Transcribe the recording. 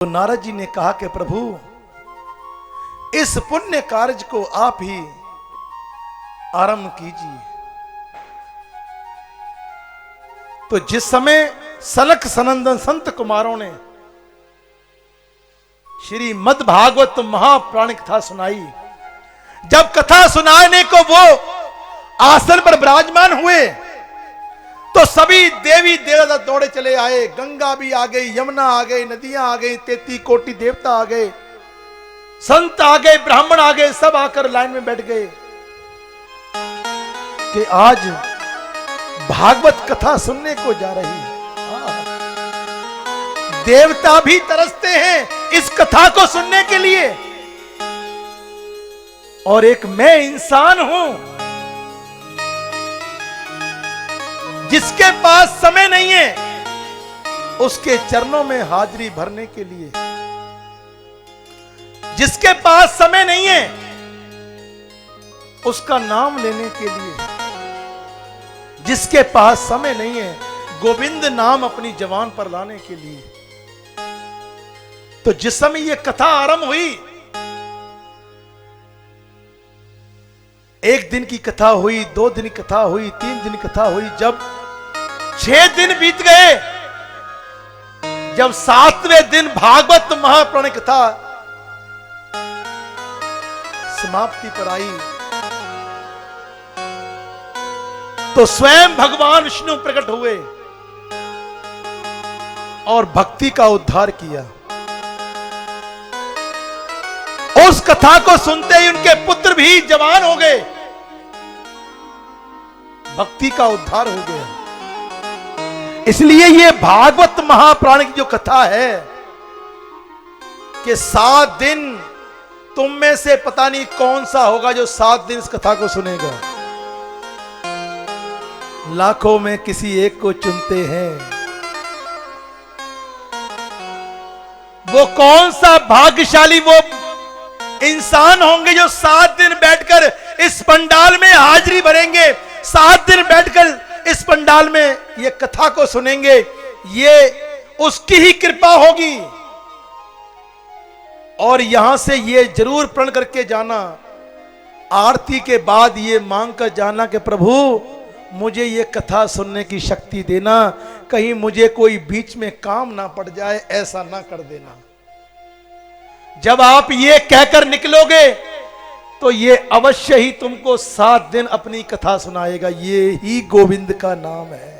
तो नारद जी ने कहा कि प्रभु इस पुण्य कार्य को आप ही आरंभ कीजिए। तो जिस समय सनक सनंदन संत कुमारों ने श्री मद् भागवत महाप्राण कथा सुनाई, जब कथा सुनाने को वो आसन पर विराजमान हुए तो सभी देवी देवता दौड़े चले आए। गंगा भी आ गई, यमुना आ गई, नदियां आ गई, 33 कोटि देवता आ गए, संत आ गए, ब्राह्मण आ गए, सब आकर लाइन में बैठ गए कि आज भागवत कथा सुनने को जा रही है। देवता भी तरसते हैं इस कथा को सुनने के लिए, और एक मैं इंसान हूं जिसके पास समय नहीं है उसके चरणों में हाजिरी भरने के लिए, जिसके पास समय नहीं है उसका नाम लेने के लिए, जिसके पास समय नहीं है गोविंद नाम अपनी जबान पर लाने के लिए। तो जिस समय यह कथा आरंभ हुई, एक दिन की कथा हुई, 2 दिन की कथा हुई, 3 दिन की कथा हुई, जब 6 दिन बीत गए, जब 7वें दिन भागवत महाप्राण कथा समाप्ति पर आई तो स्वयं भगवान विष्णु प्रकट हुए और भक्ति का उद्धार किया। उस कथा को सुनते ही उनके पुत्र भी जवान हो गए, भक्ति का उद्धार हो गया। इसलिए ये भागवत महाप्राण की जो कथा है कि 7 दिन तुम में से पता नहीं कौन सा होगा जो 7 दिन इस कथा को सुनेगा। लाखों में किसी एक को चुनते हैं, वो कौन सा भाग्यशाली वो इंसान होंगे जो 7 दिन बैठकर इस पंडाल में हाजिरी भरेंगे, 7 दिन बैठकर इस पंडाल में ये कथा को सुनेंगे। ये उसकी ही कृपा होगी। और यहां से ये जरूर प्रण करके जाना, आरती के बाद ये मांग कर जाना कि प्रभु मुझे ये कथा सुनने की शक्ति देना, कहीं मुझे कोई बीच में काम ना पड़ जाए, ऐसा ना कर देना। जब आप ये कहकर निकलोगे तो ये अवश्य ही तुमको 7 दिन अपनी कथा सुनाएगा। ये ही गोविंद का नाम है।